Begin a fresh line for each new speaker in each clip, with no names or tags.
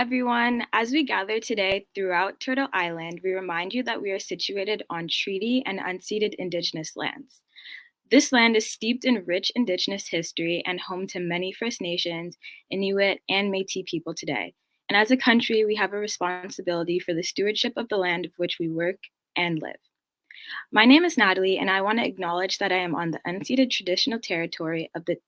everyone. As we gather today throughout Turtle Island, we remind you that we are situated on treaty and unceded Indigenous lands. This land is steeped in rich Indigenous history and home to many First Nations, Inuit, and Métis people today. And as a country, we have a responsibility for the stewardship of the land of which we work and live. My name is Natalie, and I want to acknowledge that I am on the unceded traditional territory of the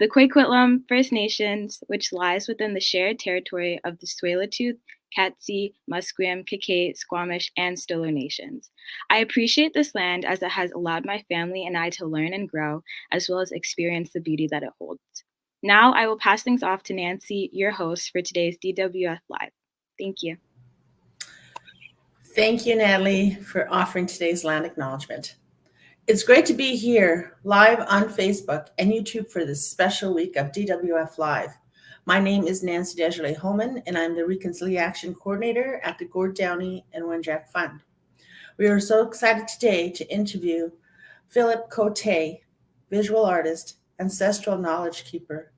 Coquitlam First Nations, which lies within the shared territory of the Tsleil-Waututh, Katzie, Musqueam, Kakate, Squamish, and Stolo Nations. I appreciate this land as it has allowed my family and I to learn and grow, as well as experience the beauty that it holds. Now I will pass things off to Nancy, your host for today's DWF Live. Thank you.
Thank you, Natalie, for offering today's land acknowledgement. It's great to be here live on Facebook and YouTube for this special week of DWF Live. My name is Nancy Desjardins-Holman, and I'm the Reconciliation Coordinator at the Gord Downie and Wenjack Fund. We are so excited today to interview Philip Cote, visual artist, ancestral knowledge keeper,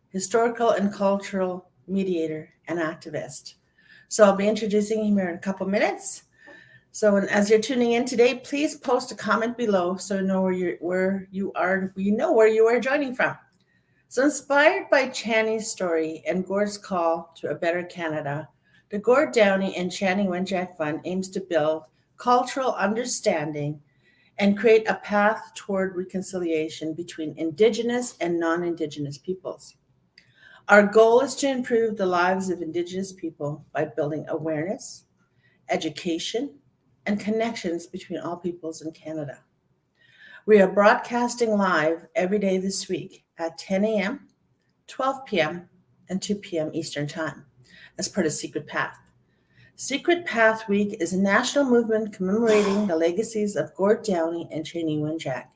historical and cultural mediator, and activist. So I'll be introducing him here in a couple minutes. So as you're tuning in today, please post a comment below so we know where you are joining from. So inspired by Channy's story and Gord's call to a better Canada, the Gord Downie and Channy Wenjack Fund aims to build cultural understanding and create a path toward reconciliation between Indigenous and non-Indigenous peoples. Our goal is to improve the lives of Indigenous people by building awareness, education, and connections between all peoples in Canada. We are broadcasting live every day this week at 10 a.m., 12 p.m., and 2 p.m. Eastern Time as part of Secret Path. Secret Path Week is a national movement commemorating the legacies of Gord Downie and Channy Wenjack,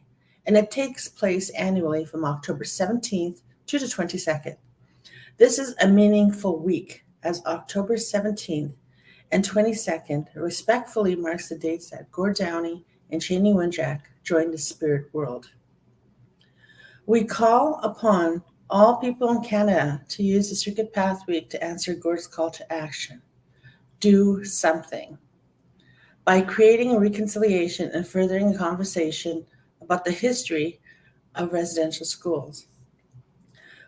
and it takes place annually from October 17th to the 22nd. This is a meaningful week as October 17th and 22nd respectfully marks the dates that Gord Downie and Channy Wenjack joined the spirit world. We call upon all people in Canada to use the Secret Path Week to answer Gord's call to action. Do something. By creating a reconciliation and furthering a conversation about the history of residential schools.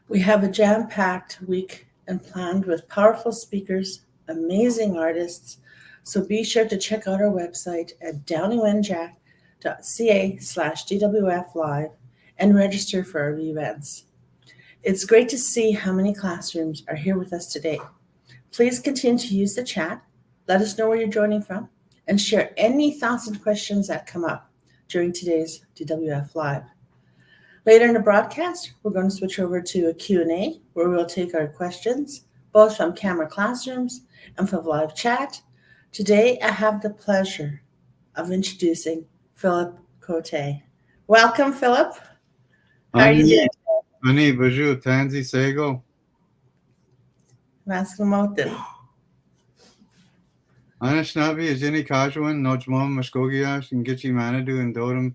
We have a jam-packed week and planned with powerful speakers, amazing artists, so be sure to check out our website at downeywenjack.ca/DWF Live and register for our events. It's great to see how many classrooms are here with us today. Please continue to use the chat, let us know where you're joining from, and share any thoughts and questions that come up during today's DWF Live. Later in the broadcast, we're going to switch over to a Q&A where we'll take our questions, both from camera classrooms and from live chat. Today, I have the pleasure of introducing Philip Cote. Welcome, Philip. How are you doing?
Ani Baju Tanzi Sego.
Maskamotin.
Anashnabi Ajini Kajuan, Nojmom Muskogiash, and Gitchi Manadu and Dodum,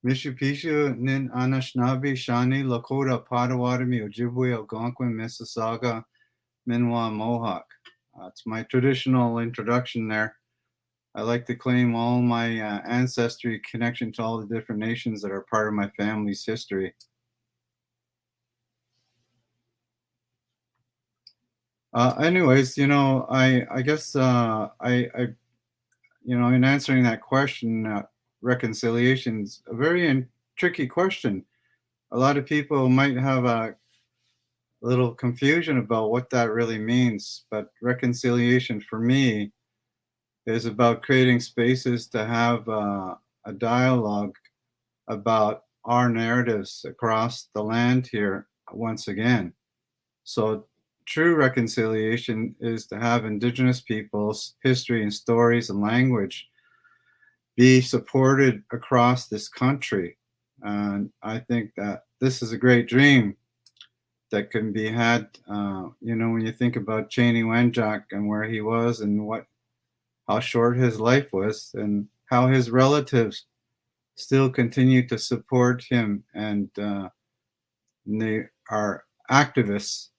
Mishupishu, Nin Anashnabi, Shawnee, Lakota, Potawatomi, Ojibway, Algonquin, Mississauga, Minwa, Mohawk. It's my traditional introduction there. I like to claim all my ancestry connection to all the different nations that are part of my family's history. Anyways, I guess in answering that question, reconciliation's a very tricky question. A lot of people might have a little confusion about what that really means, but reconciliation for me is about creating spaces to have a dialogue about our narratives across the land here once again. So true reconciliation is to have Indigenous peoples' history and stories and language be supported across this country. And I think that this is a great dream that can be had, when you think about Channy Wenjack and where he was and how short his life was and how his relatives still continue to support him, and they are activists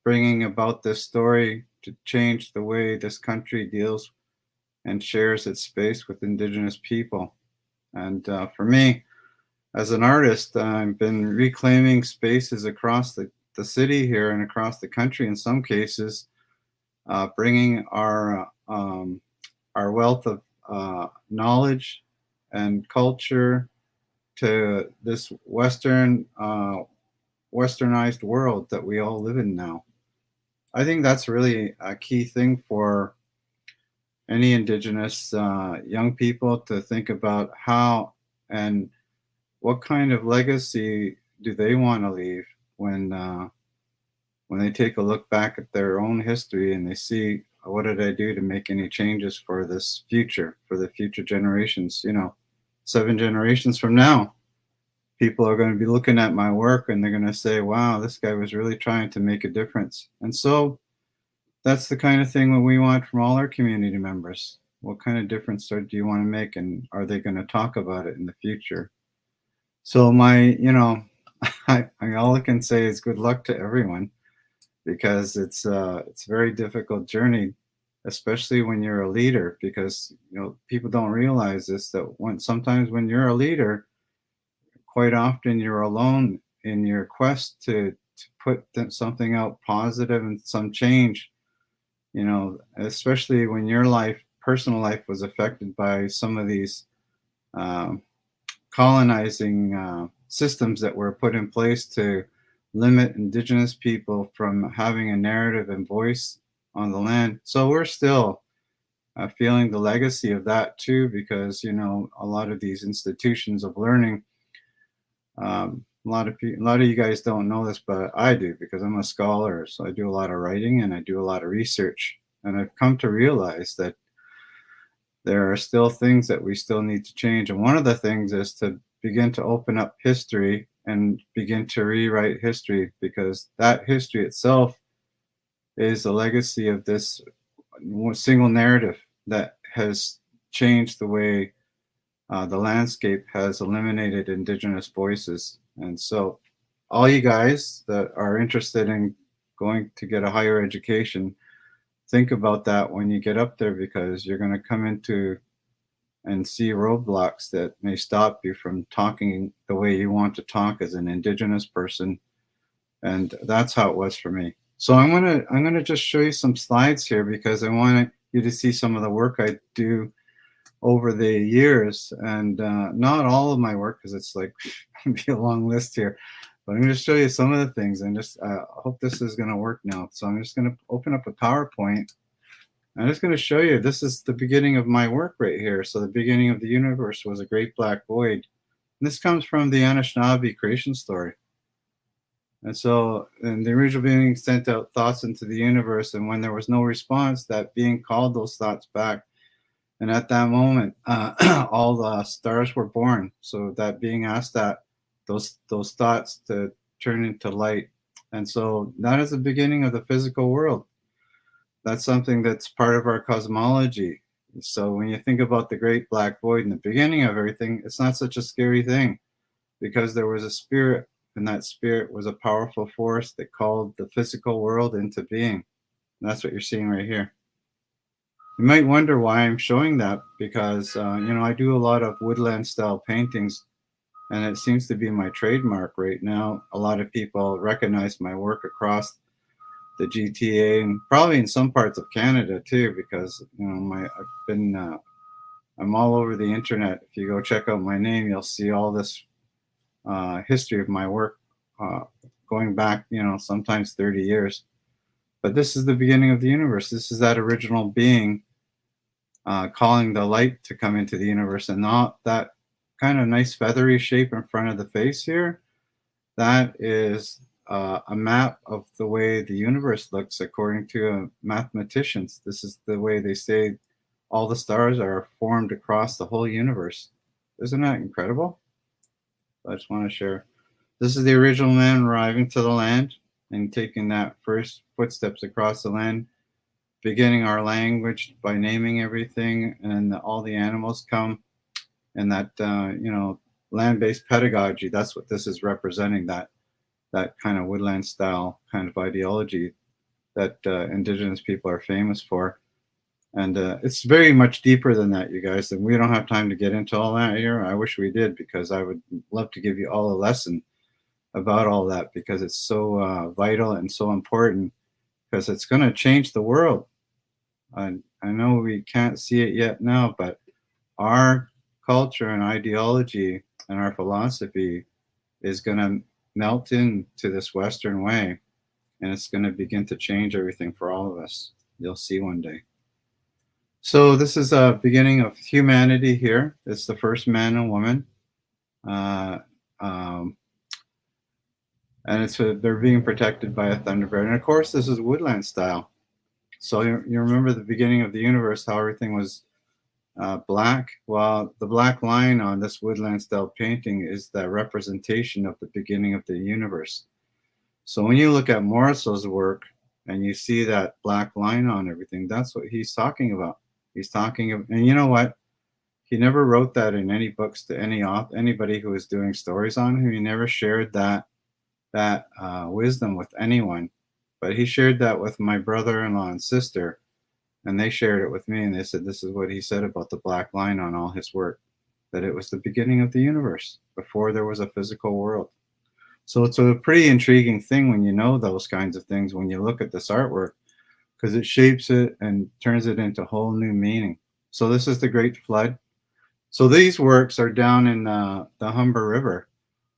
bringing about this story to change the way this country deals and shares its space with Indigenous people. And for me, as an artist, I've been reclaiming spaces across the city here and across the country in some cases, bringing our wealth of knowledge and culture to this westernized world that we all live in now. I think that's really a key thing for any Indigenous young people to think about how and what kind of legacy do they want to leave when they take a look back at their own history and they see, what did I do to make any changes for this future, for the future generations? 7 generations from now, people are going to be looking at my work and they're going to say, wow, this guy was really trying to make a difference. And so that's the kind of thing that we want from all our community members. What kind of difference do you want to make, and are they going to talk about it in the future? So all I can say is good luck to everyone, because it's a very difficult journey, especially when you're a leader, because people don't realize this, that sometimes when you're a leader, quite often you're alone in your quest to put something out positive and some change, especially when your personal life was affected by some of these colonizing systems that were put in place to limit Indigenous people from having a narrative and voice on the land. So we're still feeling the legacy of that too, because a lot of these institutions of learning, a lot of you guys don't know this, but I do, because I'm a scholar. So I do a lot of writing and I do a lot of research, and I've come to realize that there are still things that we still need to change. And one of the things is to begin to open up history and begin to rewrite history, because that history itself is a legacy of this single narrative that has changed the way the landscape has eliminated Indigenous voices. And so all you guys that are interested in going to get a higher education, think about that when you get up there, because you're going to come into and see roadblocks that may stop you from talking the way you want to talk as an Indigenous person. And that's how it was for me. So I'm gonna just show you some slides here, because I want you to see some of the work I do over the years, and not all of my work, because it's like be a long list here. But I'm going to show you some of the things, and just hope this is going to work now. So I'm just going to open up a PowerPoint. I'm just going to show you, this is the beginning of my work right here. So the beginning of the universe was a great black void. And this comes from the Anishinaabe creation story. And so, and the original being sent out thoughts into the universe, and when there was no response, that being called those thoughts back. And at that moment, all the stars were born. So that being asked that those thoughts to turn into light. And so that is the beginning of the physical world. That's something that's part of our cosmology. So when you think about the great black void in the beginning of everything, it's not such a scary thing, because there was a spirit, and that spirit was a powerful force that called the physical world into being. And that's what you're seeing right here. You might wonder why I'm showing that, because I do a lot of woodland style paintings, and it seems to be my trademark right now. A lot of people recognize my work across the GTA, and probably in some parts of Canada too, because I'm all over the internet. If you go check out my name, you'll see all this history of my work going back, sometimes 30 years. But this is the beginning of the universe. This is that original being calling the light to come into the universe, and not that kind of nice feathery shape in front of the face here. That is a map of the way the universe looks according to mathematicians. This is the way they say all the stars are formed across the whole universe. Isn't that incredible? I just want to share. This is the original man arriving to the land and taking that first footsteps across the land, beginning our language by naming everything, and all the animals come, and that land-based pedagogy. That's what this is representing. That kind of woodland style kind of ideology that Indigenous people are famous for. And it's very much deeper than that, you guys. And we don't have time to get into all that here. I wish we did, because I would love to give you all a lesson about all that, because it's so vital and so important, because it's going to change the world. I know we can't see it yet now, but our culture and ideology and our philosophy is going to melt into this Western way, and it's going to begin to change everything for all of us. You'll see one day. So this is a beginning of humanity here. It's the first man and woman. And they're being protected by a Thunderbird. And of course, this is woodland style. So you remember the beginning of the universe, how everything was black? Well, the black line on this woodland style painting is the representation of the beginning of the universe. So when you look at Morris's work and you see that black line on everything, that's what he's talking about. He's talking of, and you know what? He never wrote that in any books to anybody who was doing stories on him. He never shared that wisdom with anyone, but he shared that with my brother-in-law and sister, and they shared it with me, and they said this is what he said about the black line on all his work, that it was the beginning of the universe before there was a physical world. So it's a pretty intriguing thing when you know those kinds of things, when you look at this artwork, because it shapes it and turns it into whole new meaning. So this is the Great Flood. So these works are down in the Humber River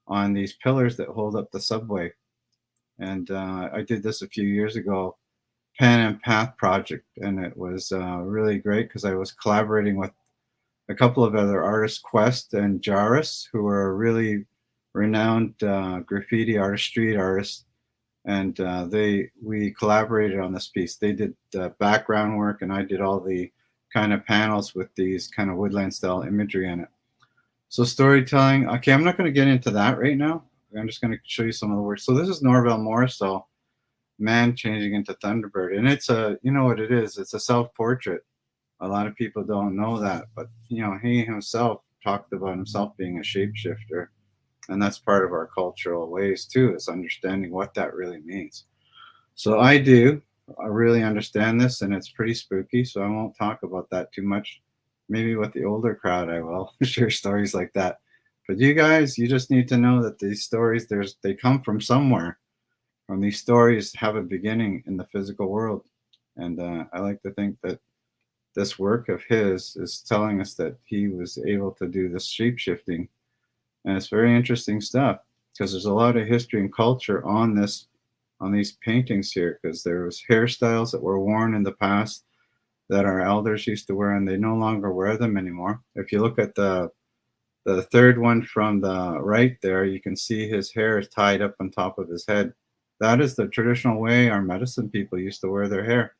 on these pillars that hold up the subway. And I did this a few years ago, Pen and Path project, and it was really great because I was collaborating with a couple of other artists, Quest and Jarvis, who are really renowned graffiti artists, street artists, and we collaborated on this piece. They did background work, and I did all the kind of panels with these kind of woodland style imagery in it. So storytelling, okay, I'm not going to get into that right now. I'm just going to show you some of the words. So this is Norvell Morrisall, Man Changing into Thunderbird, and it's you know what it is, it's a self-portrait. A lot of people don't know that, but you know, he himself talked about himself being a shapeshifter, and that's part of our cultural ways too, is understanding what that really means. So I really understand this, and it's pretty spooky, so I won't talk about that too much. Maybe with the older crowd I will share stories like that, but you guys, you just need to know that these stories, they come from somewhere, and these stories have a beginning in the physical world. And I like to think that this work of his is telling us that he was able to do this shape shifting, and it's very interesting stuff, because there's a lot of history and culture on these paintings here, because there was hairstyles that were worn in the past that our elders used to wear, and they no longer wear them anymore. If you look at the third one from the right there, you can see his hair is tied up on top of his head. That is the traditional way our medicine people used to wear their hair.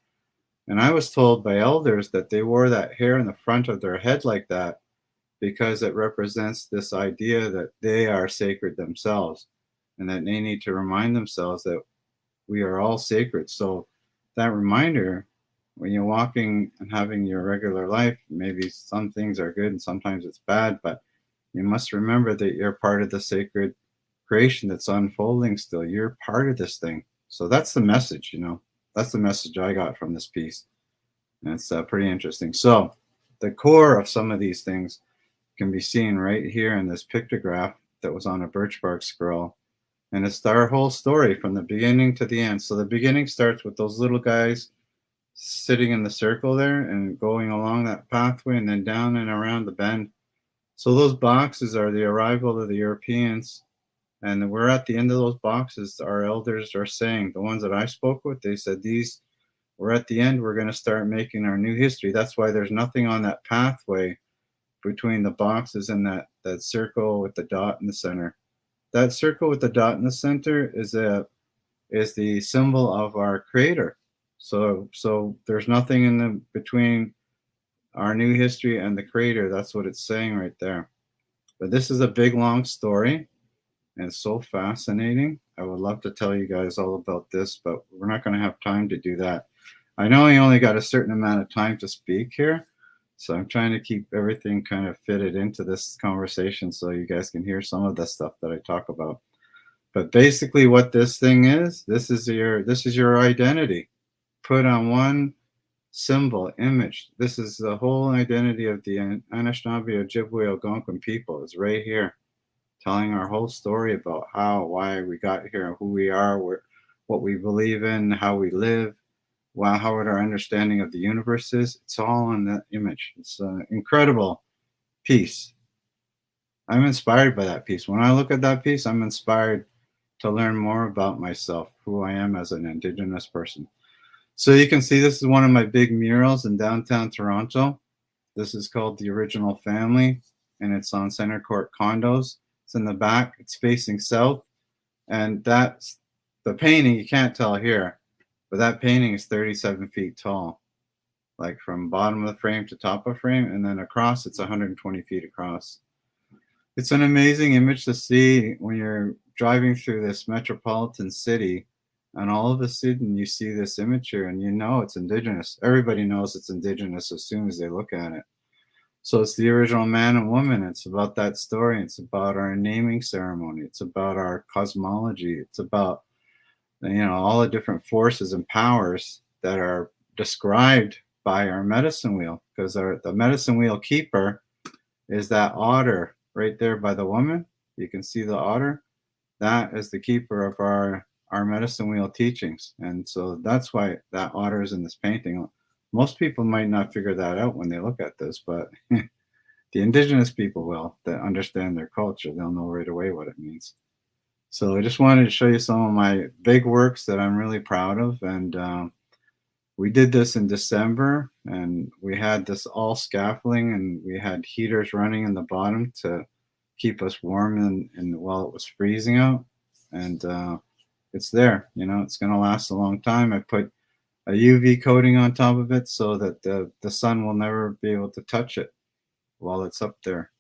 And I was told by elders that they wore that hair in the front of their head like that because it represents this idea that they are sacred themselves, and that they need to remind themselves that we are all sacred. So that reminder, when you're walking and having your regular life, maybe some things are good and sometimes it's bad, but you must remember that you're part of the sacred creation that's unfolding still. You're part of this thing. So that's the message, you know. That's the message I got from this piece. And it's pretty interesting. So the core of some of these things can be seen right here in this pictograph that was on a birch bark scroll. And it's our whole story from the beginning to the end. So the beginning starts with those little guys sitting in the circle there and going along that pathway, and then down and around the bend. So those boxes are the arrival of the Europeans. And we're at the end of those boxes. Our elders are saying, the ones that I spoke with, they said, we're at the end, we're going to start making our new history. That's why there's nothing on that pathway between the boxes and that circle with the dot in the center. That circle with the dot in the center is the symbol of our creator. So there's nothing in between our new history and the creator. That's what it's saying right there. But this is a big, long story. And it's so fascinating. I would love to tell you guys all about this, but we're not going to have time to do that. I know I only got a certain amount of time to speak here, so I'm trying to keep everything kind of fitted into this conversation so you guys can hear some of the stuff that I talk about. But basically what this thing is, this is your identity. put on one symbol, image. This is the whole identity of the Anishinaabe Ojibway Algonquin people. Is right here, telling our whole story about how, why we got here, who we are, what we believe in, how we live, how what our understanding of the universe is. It's all in that image. It's an incredible piece. I'm inspired by that piece. When I look at that piece, I'm inspired to learn more about myself, who I am as an Indigenous person. So you can see this is one of my big murals in downtown Toronto. This is called The Original Family, and it's on Center Court Condos. It's in the back. It's facing south, and that's the painting. You can't tell here, but that painting is 37 feet tall, like from bottom of the frame to top of frame, and then across it's 120 feet across. It's an amazing image to see when you're driving through this metropolitan city, and all of a sudden you see this image here, and you know it's Indigenous. Everybody knows it's Indigenous as soon as they look at it. So it's the original man and woman. It's about that story. It's about our naming ceremony. It's about our cosmology. It's about, all the different forces and powers that are described by our medicine wheel, because the medicine wheel keeper is that otter right there by the woman. You can see the otter. That is the keeper of our medicine wheel teachings. And so that's why that otter is in this painting. Most people might not figure that out when they look at this, but the Indigenous people will, that understand their culture. They'll know right away what it means. So I just wanted to show you some of my big works that I'm really proud of. And we did this in December, and we had this all scaffolding, and we had heaters running in the bottom to keep us warm and while it was freezing out. And it's there, it's going to last a long time. I put a UV coating on top of it so that the sun will never be able to touch it while it's up there.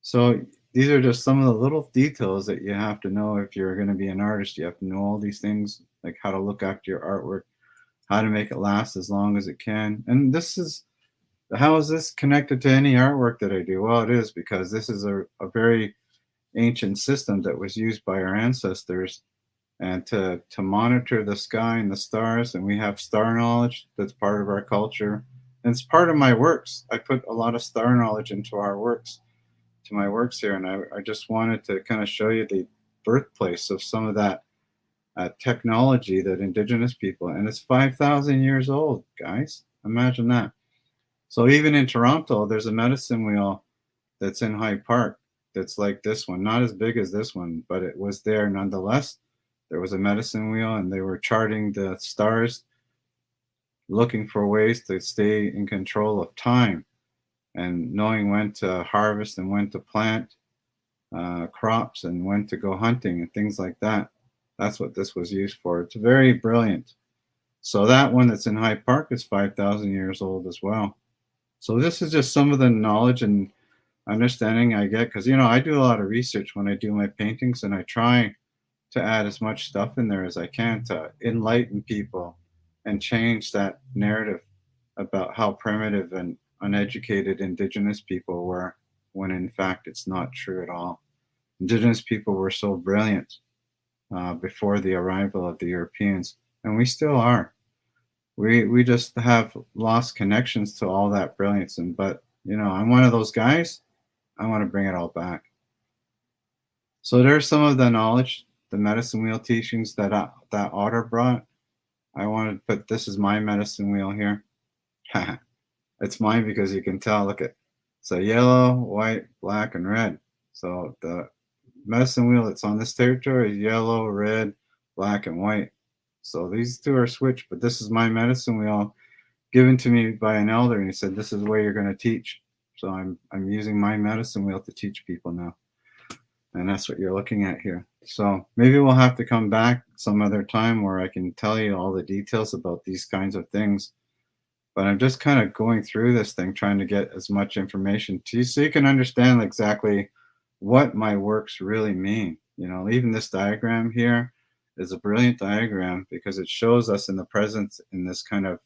So these are just some of the little details that you have to know if you're going to be an artist. You have to know all these things, like how to look after your artwork, how to make it last as long as it can. And how is this connected to any artwork that I do? Well, it is, because this is a very ancient system that was used by our ancestors, and to monitor the sky and the stars. And we have star knowledge that's part of our culture. And it's part of my works. I put a lot of star knowledge into my works here. And I just wanted to kind of show you the birthplace of some of that technology that Indigenous people, and it's 5,000 years old, guys. Imagine that. So even in Toronto, there's a medicine wheel that's in Hyde Park that's like this one, not as big as this one, but it was there nonetheless. There was a medicine wheel, and they were charting the stars, looking for ways to stay in control of time and knowing when to harvest and when to plant crops and when to go hunting and things like that. That's what this was used for. It's very brilliant. So that one that's in Hyde Park is 5,000 years old as well. So this is just some of the knowledge and understanding I get, because, I do a lot of research when I do my paintings, and I try to add as much stuff in there as I can to enlighten people and change that narrative about how primitive and uneducated Indigenous people were, when in fact it's not true at all. Indigenous people were so brilliant before the arrival of the Europeans, and we still are. We just have lost connections to all that brilliance. But I'm one of those guys. I want to bring it all back. So there's some of the knowledge, the medicine wheel teachings that otter brought. I wanted to put, this is my medicine wheel here. It's mine because you can tell, look at, so yellow, white, black, and red. So the medicine wheel that's on this territory is yellow, red, black, and white. So these two are switched, but this is my medicine wheel given to me by an elder, and he said, this is the way you're going to teach. So I'm using my medicine wheel to teach people now. And that's what you're looking at here. So maybe we'll have to come back some other time where I can tell you all the details about these kinds of things. But I'm just kind of going through this thing, trying to get as much information to you so you can understand exactly what my works really mean. Even this diagram here is a brilliant diagram because it shows us in the present in this kind of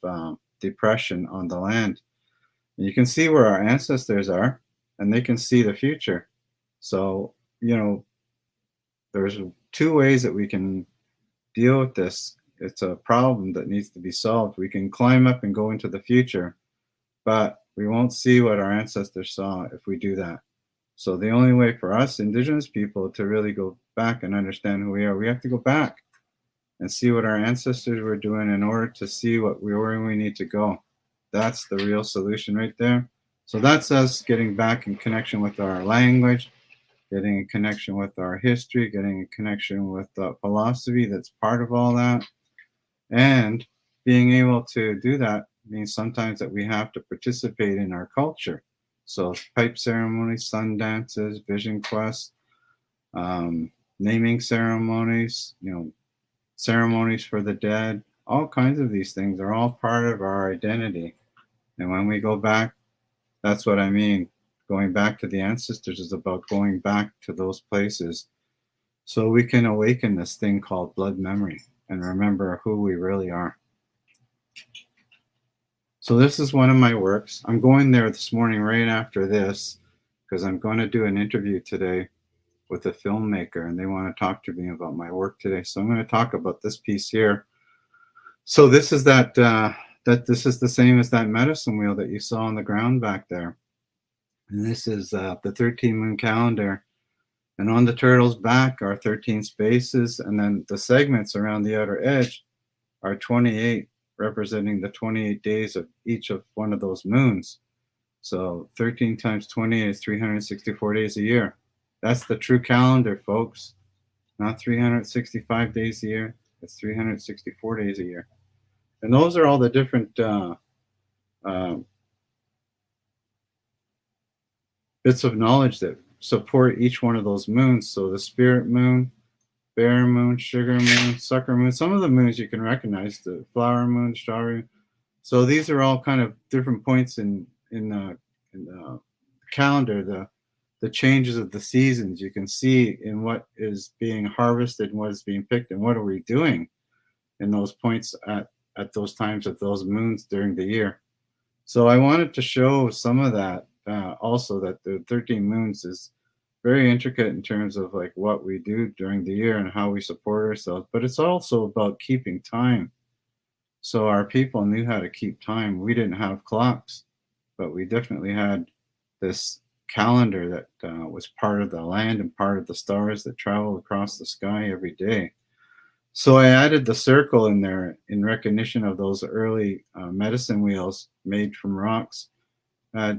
depression on the land. And you can see where our ancestors are, and they can see the future. So, there's two ways that we can deal with this it's a problem that needs to be solved. We can climb up and go into the future, but we won't see what our ancestors saw if we do that. So the only way for us Indigenous people to really go back and understand who we are, we have to go back and see what our ancestors were doing in order to see where we need to go. That's the real solution right there. So that's us getting back in connection with our language, getting in connection with our history, getting in connection with philosophy that's part of all that. And being able to do that means sometimes that we have to participate in our culture. So pipe ceremonies, sun dances, vision quests, naming ceremonies, ceremonies for the dead, all kinds of these things are all part of our identity. And when we go back, that's what I mean. Going back to the ancestors is about going back to those places so we can awaken this thing called blood memory and remember who we really are. So this is one of my works. I'm going there this morning right after this because I'm going to do an interview today with a filmmaker and they want to talk to me about my work today. So I'm going to talk about this piece here. So this is this is the same as that medicine wheel that you saw on the ground back there. And this is the 13 moon calendar. And on the turtle's back are 13 spaces. And then the segments around the outer edge are 28, representing the 28 days of each of one of those moons. So 13 times 28 is 364 days a year. That's the true calendar, folks. Not 365 days a year. It's 364 days a year. And those are all the different bits of knowledge that support each one of those moons. So the spirit moon, bear moon, sugar moon, sucker moon. Some of the moons you can recognize, the flower moon, strawberry. So these are all kind of different points in the calendar, the changes of the seasons. You can see in what is being harvested and what is being picked and what are we doing in those points at those times of those moons during the year. So I wanted to show some of that also, that the 13 moons is very intricate in terms of like what we do during the year and how we support ourselves, but it's also about keeping time. So our people knew how to keep time. We didn't have clocks, but we definitely had this calendar that was part of the land and part of the stars that travel across the sky every day. So I added the circle in there in recognition of those early medicine wheels made from rocks,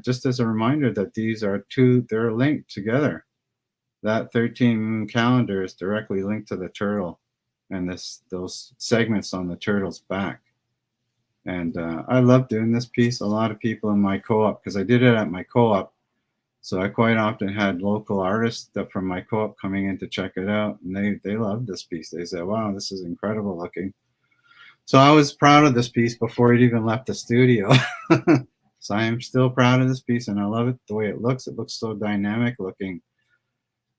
just as a reminder that these are they're linked together. That 13 moon calendar is directly linked to the turtle and those segments on the turtle's back. And I love doing this piece. A lot of people in my co-op, because I did it at my co-op, so I quite often had local artists from my co-op coming in to check it out, and they loved this piece. They said, wow, this is incredible looking. So I was proud of this piece before it even left the studio. So I am still proud of this piece, and I love it the way it looks. It looks so dynamic looking.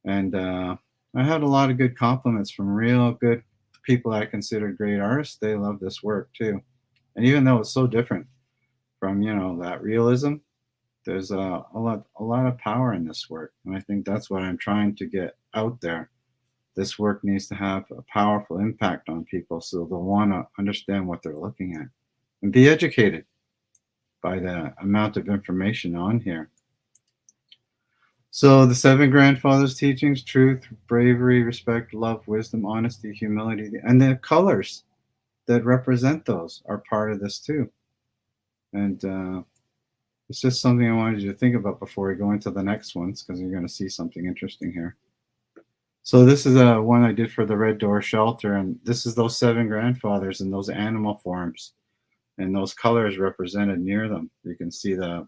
And I had a lot of good compliments from real good people I consider great artists. They love this work too. And even though it's so different from, that realism, there's a lot of power in this work. And I think that's what I'm trying to get out there. This work needs to have a powerful impact on people so they'll want to understand what they're looking at and be educated by the amount of information on here. So the 7 grandfathers' teachings: truth, bravery, respect, love, wisdom, honesty, humility, and the colors that represent those are part of this too. And it's just something I wanted you to think about before we go into the next ones, because you're going to see something interesting here. So this is one I did for the Red Door Shelter, and this is those 7 grandfathers in those animal forms, and those colors represented near them. You can see the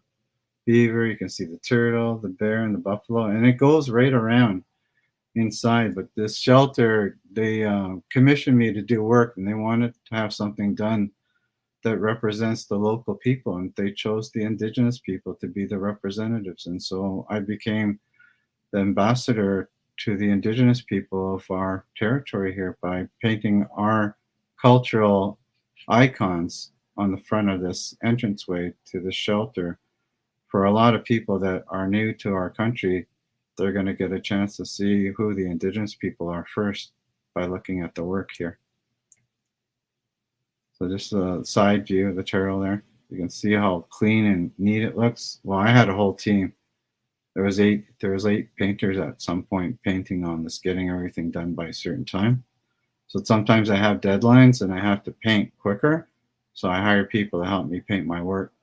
beaver, you can see the turtle, the bear, and the buffalo, and it goes right around inside. But this shelter, they commissioned me to do work, and they wanted to have something done that represents the local people, and they chose the Indigenous people to be the representatives. And so I became the ambassador to the Indigenous people of our territory here by painting our cultural icons on the front of this entranceway to the shelter. For a lot of people that are new to our country, they're going to get a chance to see who the Indigenous people are first by looking at the work here. So just a side view of the turtle there. You can see how clean and neat it looks. Well, I had a whole team. There was eight painters at some point painting on this, getting everything done by a certain time. So sometimes I have deadlines and I have to paint quicker. So I hire people to help me paint my work.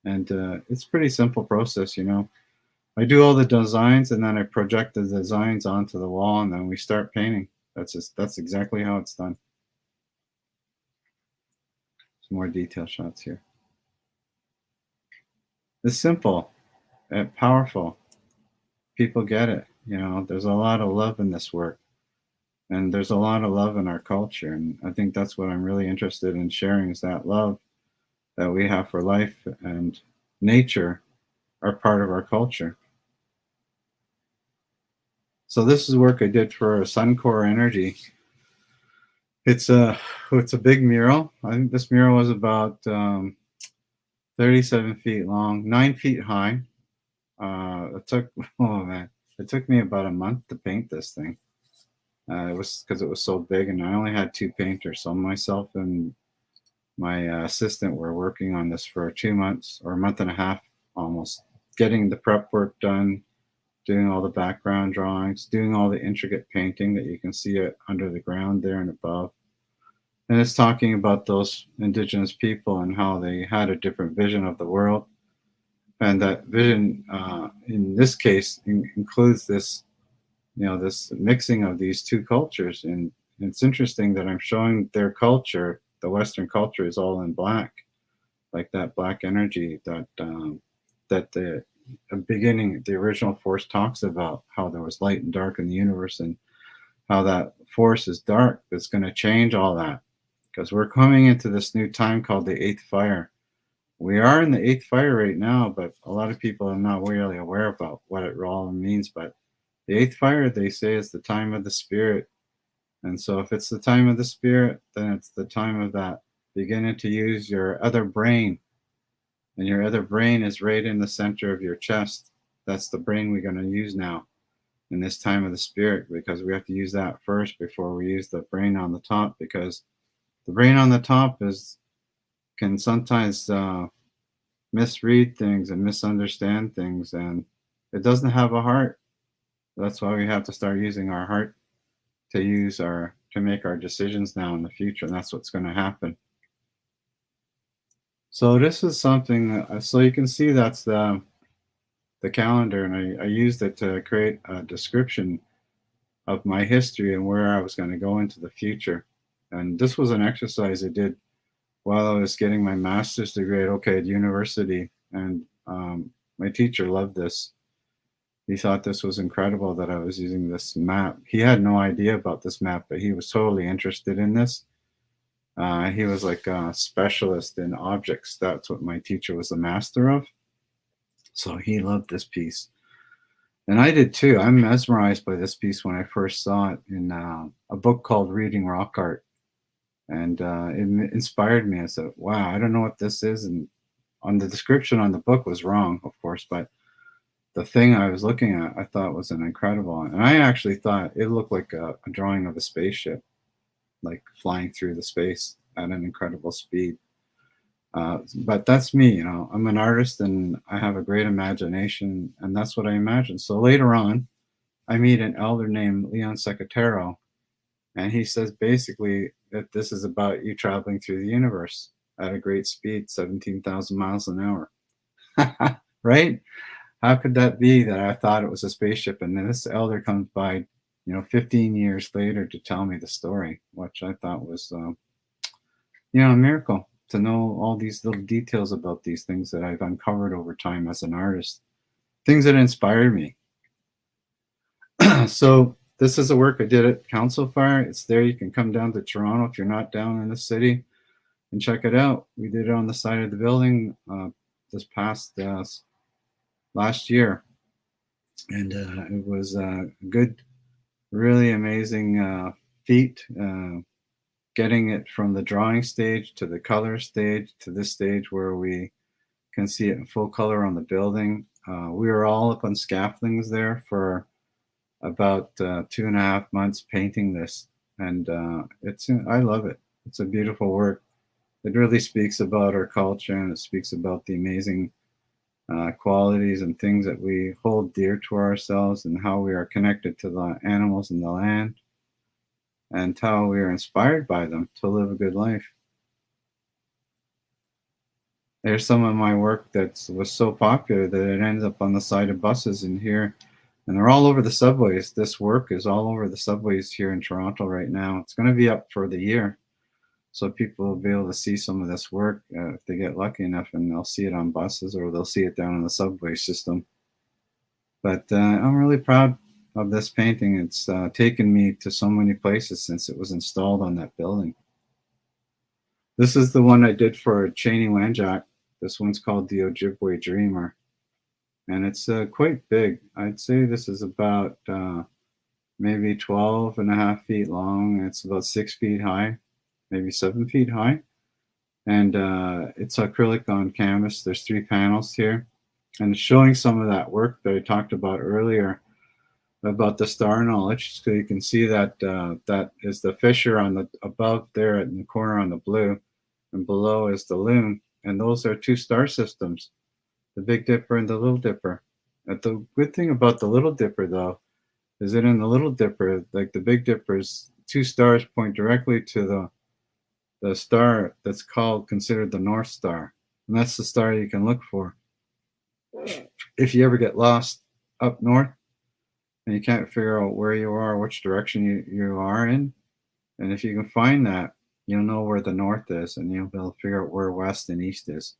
And it's a pretty simple process, you know. I do all the designs and then I project the designs onto the wall and then we start painting. That's exactly how it's done. Some more detail shots here. It's simple and powerful. People get it. You know, there's a lot of love in this work. And there's a lot of love in our culture. And I think that's what I'm really interested in sharing is that love that we have for life and nature are part of our culture. So this is work I did for Suncore Energy. It's a big mural. I think this mural was about 37 feet long, 9 feet high. It took me about a month to paint this thing. It was because it was so big, and I only had 2 painters. So myself and my assistant were working on this for 2 months or a month and a half, almost, getting the prep work done, doing all the background drawings, doing all the intricate painting that you can see it under the ground there and above. And it's talking about those Indigenous people and how they had a different vision of the world. And that vision, in this case, includes this, you know, this mixing of these 2 cultures. And it's interesting that I'm showing their culture, the Western culture, is all in black, like that black energy that the beginning, the original force talks about, how there was light and dark in the universe, and how that force is dark. That's going to change all that, because we're coming into this new time called the 8th fire. We are in the 8th fire right now, but a lot of people are not really aware about what it all means. But the 8th fire, they say, is the time of the spirit. And so if it's the time of the spirit, then it's the time of that beginning to use your other brain. And your other brain is right in the center of your chest. That's the brain we're going to use now in this time of the spirit, because we have to use that first before we use the brain on the top, because the brain on the top can sometimes misread things and misunderstand things, and it doesn't have a heart. That's why we have to start using our heart to make our decisions now in the future, and that's what's going to happen. So this is something, so you can see that's the calendar, and I used it to create a description of my history and where I was going to go into the future. And this was an exercise I did while I was getting my master's degree at Cote University. And my teacher loved this. He thought this was incredible that I was using this map. He had no idea about this map, but he was totally interested in this. He was like a specialist in objects. That's what my teacher was a master of. So he loved this piece. And I did too. I'm mesmerized by this piece when I first saw it in a book called Reading Rock Art. And it inspired me. I said, wow, I don't know what this is. And on the description on the book was wrong, of course, but the thing I was looking at, I thought was an incredible. And I actually thought it looked like a drawing of a spaceship, like flying through the space at an incredible speed. But that's me, you know. I'm an artist and I have a great imagination, and that's what I imagine. So later on, I meet an elder named Leon Secatero, and he says basically that this is about you traveling through the universe at a great speed, 17,000 miles an hour. Right? How could that be that I thought it was a spaceship, and then this elder comes by, 15 years later to tell me the story, which I thought was, a miracle to know all these little details about these things that I've uncovered over time as an artist, things that inspired me. So this is a work I did at Council Fire. It's there. You can come down to Toronto if you're not down in the city and check it out. We did it on the side of the building this past last year, and it was a good, really amazing feat, getting it from the drawing stage to the color stage to this stage where we can see it in full color on the building. We were all up on scaffoldings there for about 2.5 months painting this, and I love it. It's a beautiful work. It really speaks about our culture, and it speaks about the amazing qualities and things that we hold dear to ourselves, and how we are connected to the animals and the land, and how we are inspired by them to live a good life. There's some of my work that was so popular that it ended up on the side of buses in here, and they're all over the subways. This work is all over the subways here in Toronto right now. It's going to be up for the year, so people will be able to see some of this work if they get lucky enough, and they'll see it on buses, or they'll see it down in the subway system. But I'm really proud of this painting. It's taken me to so many places since it was installed on that building. This is the one I did for Shawnee Wanjak. This one's called the Ojibway Dreamer, and it's quite big. I'd say this is about maybe 12 and a half feet long. It's about 6 feet high, maybe 7 feet high, and it's acrylic on canvas. There's 3 panels here, and it's showing some of that work that I talked about earlier about the star knowledge. So you can see that that is the fissure on the above there in the corner on the blue, and below is the loom. And those are 2 star systems, the Big Dipper and the Little Dipper. And the good thing about the Little Dipper, though, is that in the Little Dipper, like the Big Dipper's 2 stars point directly to the star that's considered the North Star. And that's the star you can look for if you ever get lost up north and you can't figure out where you are, which direction you are in. And if you can find that, you'll know where the north is, and you'll be able to figure out where west and east is.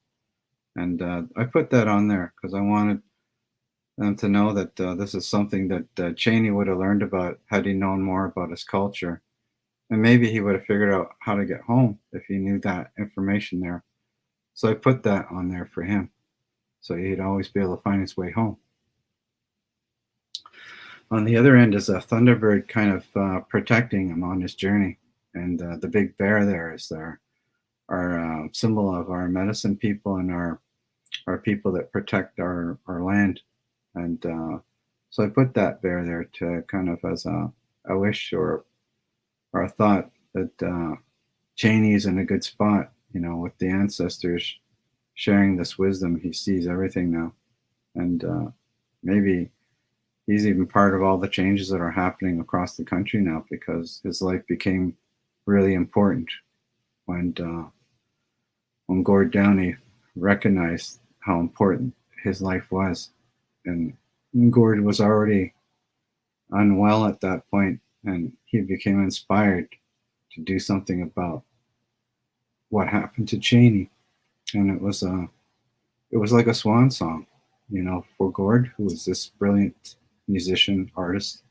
And I put that on there because I wanted them to know that this is something that Cheney would have learned about had he known more about his culture. And maybe he would have figured out how to get home if he knew that information there. So I put that on there for him, so he'd always be able to find his way home. On the other end is a thunderbird kind of protecting him on his journey. And the big bear there is our symbol of our medicine people and our people that protect our land. And so I put that bear there to kind of as a wish or a thought that Cheney is in a good spot, with the ancestors sharing this wisdom. He sees everything now. And maybe he's even part of all the changes that are happening across the country now, because his life became really important when Gord Downey recognized how important his life was. And Gord was already unwell at that point, and he became inspired to do something about what happened to Cheney. And it was like a swan song, for Gord, who was this brilliant musician, artist,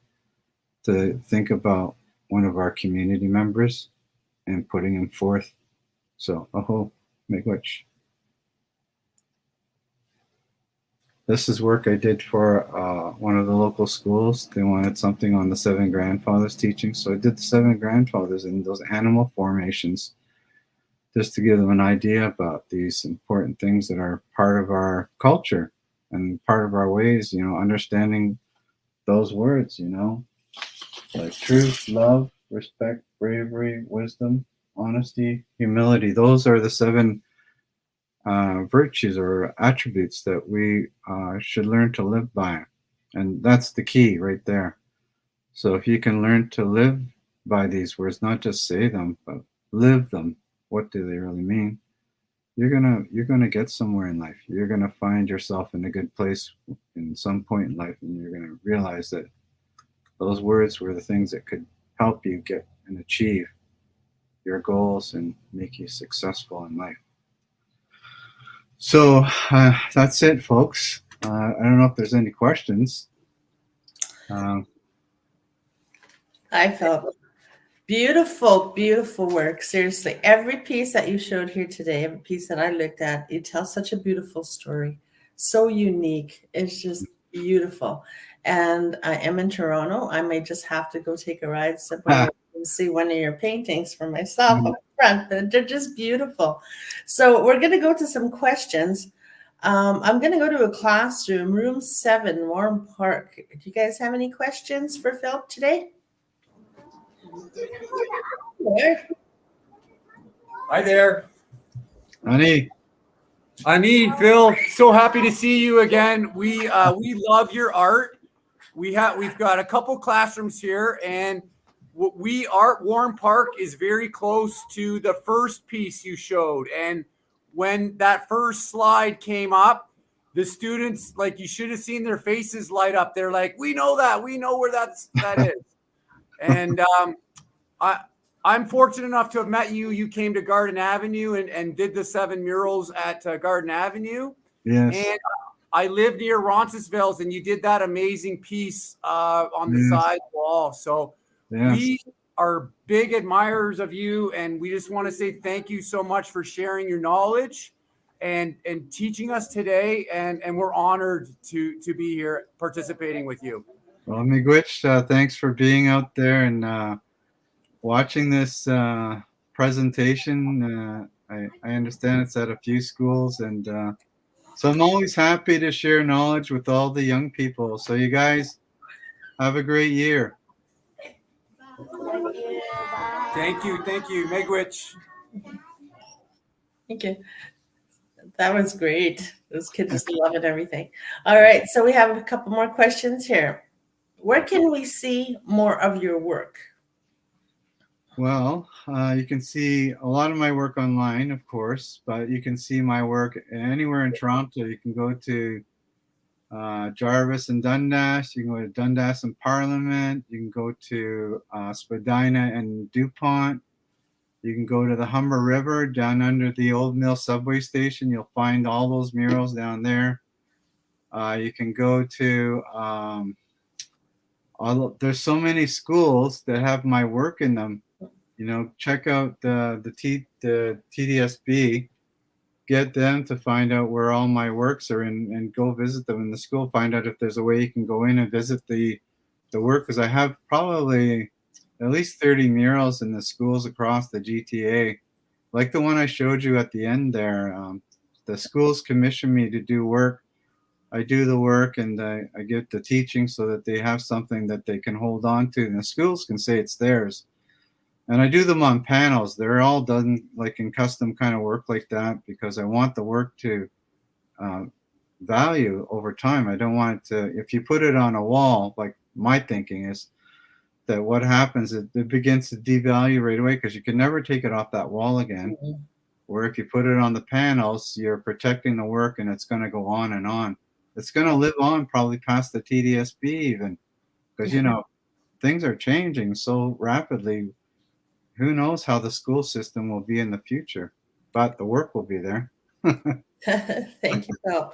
to think about one of our community members and putting him forth. So, make which. This is work I did for one of the local schools. They wanted something on the 7 grandfathers teaching, so I did the 7 grandfathers in those animal formations, just to give them an idea about these important things that are part of our culture and part of our ways, understanding those words, like truth, love, respect, bravery, wisdom, honesty, humility. Those are the 7 virtues or attributes that we should learn to live by. And that's the key right there. So if you can learn to live by these words, not just say them, but live them, what do they really mean? You're gonna get somewhere in life. You're gonna find yourself in a good place in some point in life, and you're gonna realize that those words were the things that could help you get and achieve your goals and make you successful in life. So that's it, folks. I don't know if there's any questions.
I felt beautiful, beautiful work. Seriously, every piece that you showed here today, every piece that I looked at, you tell such a beautiful story. So unique. It's just beautiful. And I am in Toronto. I may just have to go take a ride somewhere and see one of your paintings for myself up front. But they're just beautiful. So we're going to go to some questions. I'm going to go to a classroom, room 7, Warren Park. Do you guys have any questions for Phil today?
Hi there.
Ani.
Phil, so happy to see you again. We love your art. We've got a couple classrooms here, and Warren Park is very close to the first piece you showed. And when that first slide came up, the students, like, you should have seen their faces light up. They're like, we know where that is. And I'm fortunate enough to have met you. You came to Garden Avenue and did the 7 murals at Garden Avenue.
Yes.
And I live near Roncesvalles, and you did that amazing piece on the side wall. So we are big admirers of you, and we just want to say thank you so much for sharing your knowledge and teaching us today. And we're honored to be here participating with you.
Well, Miigwech, thanks for being out there and watching this presentation. I understand it's at a few schools, and so I'm always happy to share knowledge with all the young people. So you guys have a great year.
Thank you. Miigwech.
Thank you. That was great. Those kids just love it, everything. All right, so we have a couple more questions here. Where can we see more of your work?
Well, you can see a lot of my work online, of course, but you can see my work anywhere in Toronto. You can go to Jarvis and Dundas. You can go to Dundas and Parliament. You can go to Spadina and DuPont. You can go to the Humber River down under the Old Mill subway station. You'll find all those murals down there. You can go to there's so many schools that have my work in them. You know, check out the TDSB, get them to find out where all my works are and go visit them in the school. Find out if there's a way you can go in and visit the work, because I have probably at least 30 murals in the schools across the GTA. Like the one I showed you at the end there. The schools commission me to do work. I do the work and I get the teaching so that they have something that they can hold on to, and the schools can say it's theirs. And I do them on panels. They're all done like in custom kind of work like that, because I want the work to value over time. I don't want it to, if you put it on a wall, like my thinking is that what happens is it begins to devalue right away, because you can never take it off that wall again. Mm-hmm. Where if you put it on the panels, you're protecting the work and it's going to go on and on. It's going to live on probably past the TDSB even, because, you know, things are changing so rapidly. Who knows how the school system will be in the future, but the work will be there.
Thank you, Phil.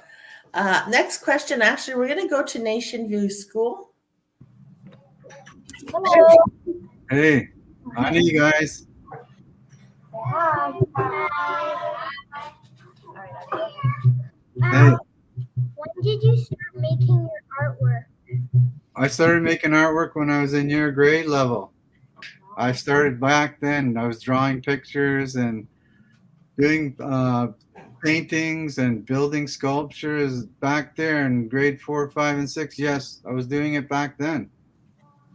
Next question. Actually, we're going to go to Nation View School.
Hello.
Hey, hi, you guys.
Hi.
Hey.
When did you start making your artwork?
I started making artwork when I was in your grade level. I started back then. I was drawing pictures and doing paintings and building sculptures back there in grade 4, 5, and 6. Yes, I was doing it back then.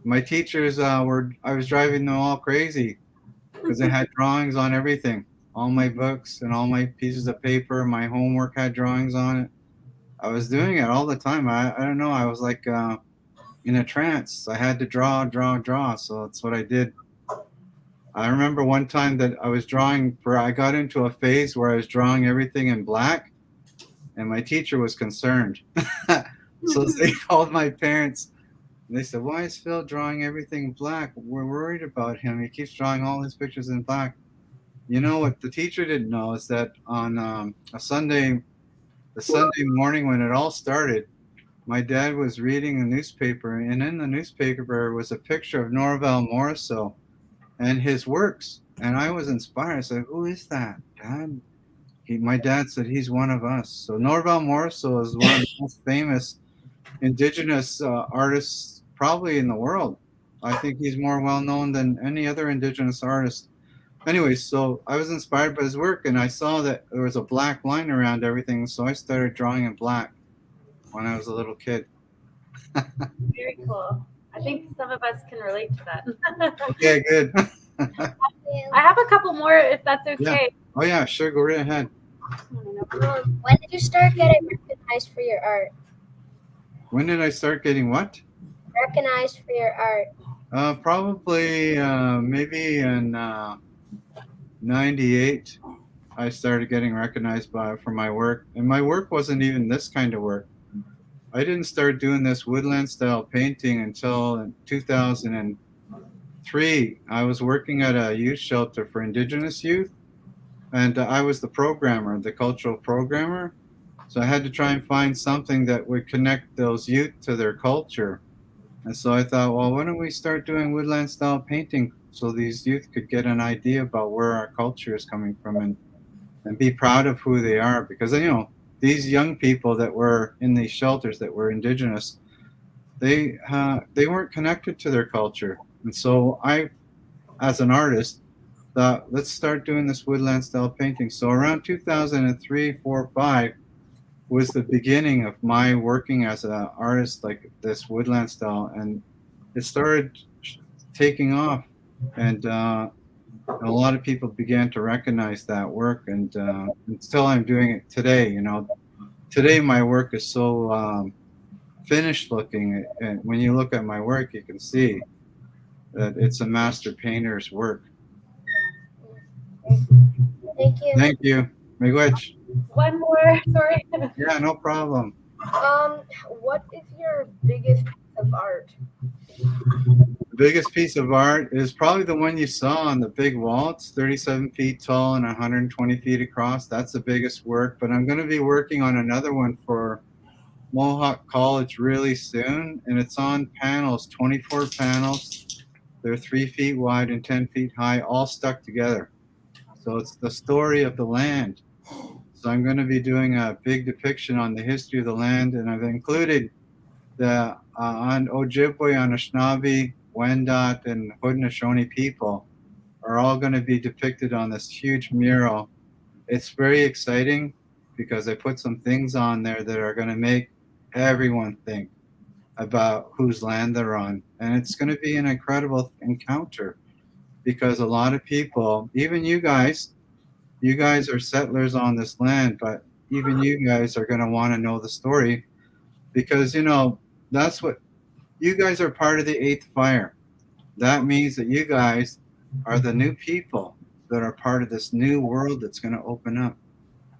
My teachers I was driving them all crazy because they had drawings on everything. All my books and all my pieces of paper, my homework had drawings on it. I was doing it all the time. I don't know. I was like in a trance. I had to draw. So that's what I did. I remember one time that I was drawing I got into a phase where I was drawing everything in black, and my teacher was concerned. So they called my parents, and they said, "Why is Phil drawing everything black? We're worried about him. He keeps drawing all his pictures in black." You know what the teacher didn't know is that on the Sunday morning when it all started, my dad was reading a newspaper, and in the newspaper was a picture of Norval Morrisseau and his works, and I was inspired. I said, "Who is that, Dad?" My dad said, "He's one of us." So Norval Morrisseau is one of the most famous Indigenous artists probably in the world. I think he's more well known than any other Indigenous artist. Anyway, so I was inspired by his work, and I saw that there was a black line around everything, so I started drawing in black when I was a little kid.
Very cool. I think some of us can relate to that.
Okay, good.
I have a couple more if that's okay.
Oh yeah, sure, go right ahead.
When did you start getting recognized for your art?
When did I start getting what?
Recognized for your art.
Probably maybe in 98 I started getting recognized for my work, and my work wasn't even this kind of work. I didn't start doing this woodland style painting until in 2003. I was working at a youth shelter for Indigenous youth, and I was the programmer, the cultural programmer. So I had to try and find something that would connect those youth to their culture. And so I thought, well, why don't we start doing woodland style painting so these youth could get an idea about where our culture is coming from and be proud of who they are. Because, you know, these young people that were in these shelters that were Indigenous, they weren't connected to their culture. And so I, as an artist, thought, let's start doing this woodland style painting. So around 2003, 4, 5 was the beginning of my working as an artist like this woodland style, and it started taking off, and a lot of people began to recognize that work, and still I'm doing it today. You know, today my work is so finished looking, and when you look at my work you can see that it's a master painter's work.
Thank you.
Thank you. Miigwech.
One more, sorry.
Yeah, no problem.
What is your biggest piece of art?
The biggest piece of art is probably the one you saw on the big wall. It's 37 feet tall and 120 feet across. That's the biggest work, but I'm going to be working on another one for Mohawk College really soon, and it's on panels, 24 panels. They're 3 feet wide and 10 feet high, all stuck together. So it's the story of the land. So I'm going to be doing a big depiction on the history of the land, and I've included the on Ojibway, Anishinaabe, Wendat, and Haudenosaunee people are all going to be depicted on this huge mural. It's very exciting because I put some things on there that are going to make everyone think about whose land they're on, and it's going to be an incredible encounter because a lot of people, even you guys are settlers on this land, but even you guys are going to want to know the story because, you know, that's what you guys are part of the eighth fire. That means that you guys are the new people that are part of this new world that's going to open up.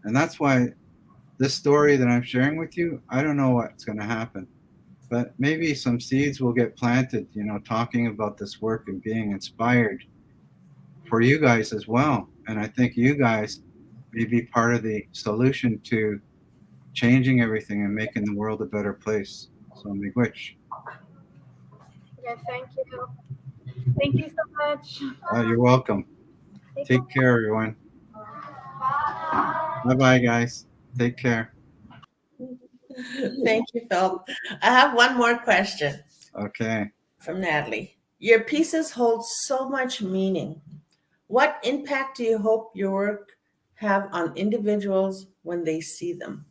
And that's why this story that I'm sharing with you, I don't know what's going to happen, but maybe some seeds will get planted, you know, talking about this work and being inspired for you guys as well. And I think you guys may be part of the solution to changing everything and making the world a better place. So miigwech.
Yeah, thank you.
Thank you so much.
You're welcome. Take care, everyone. Bye-bye, guys. Take care.
Thank you, Phil. I have one more question
Okay.
from Natalie. Your pieces hold so much meaning. What impact do you hope your work have on individuals when they see them?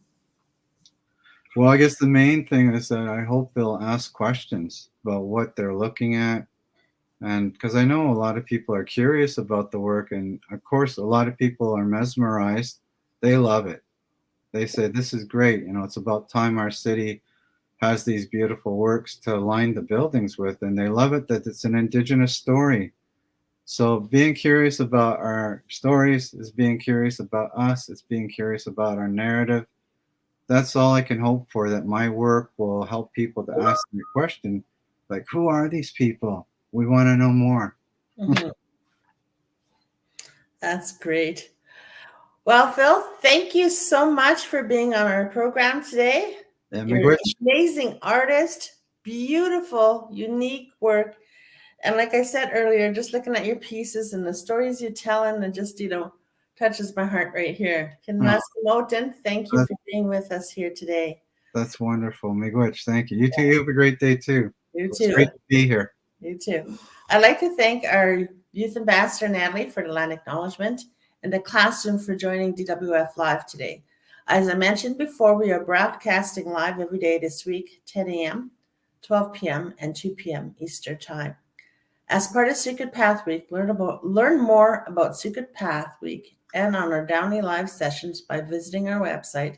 Well, I guess the main thing is that I hope they'll ask questions about what they're looking at. And because I know a lot of people are curious about the work, and of course, a lot of people are mesmerized. They love it. They say, this is great. You know, it's about time our city has these beautiful works to line the buildings with. And they love it that it's an Indigenous story. So being curious about our stories is being curious about us. It's being curious about our narrative. That's all I can hope for, that my work will help people to ask the question, like, who are these people? We want to know more.
Mm-hmm. That's great. Well, Phil, thank you so much for being on our program today. You're an amazing artist, beautiful, unique work. And like I said earlier, just looking at your pieces and the stories you tell, and it just, you know, touches my heart right here. Moten, thank you for being with us here today.
That's wonderful. Miigwech, thank you. You too. You have a great day too.
You too.
It's great to be here.
You too. I'd like to thank our Youth Ambassador, Natalie, for the land acknowledgement, and the classroom for joining DWF Live today. As I mentioned before, we are broadcasting live every day this week, 10 a.m., 12 p.m., and 2 p.m. Eastern Time. As part of Secret Path Week, learn more about Secret Path Week and on our Downey Live sessions by visiting our website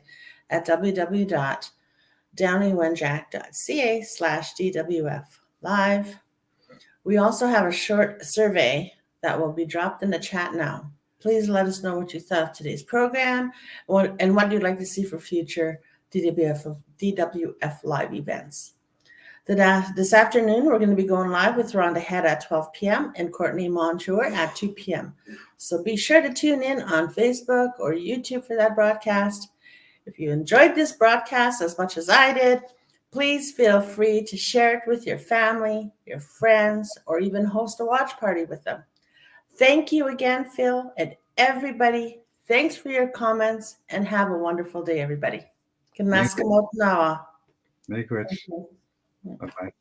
at www.downeywenjack.ca/DWF live. We also have a short survey that will be dropped in the chat now. Please let us know what you thought of today's program and what you'd like to see for future DWF live events. This afternoon, we're going to be going live with Rhonda Head at 12 p.m. and Courtney Montour at 2 p.m. So be sure to tune in on Facebook or YouTube for that broadcast. If you enjoyed this broadcast as much as I did, please feel free to share it with your family, your friends, or even host a watch party with them. Thank you again, Phil, and everybody. Thanks for your comments, and have a wonderful day, everybody.
Make it. Bye-bye.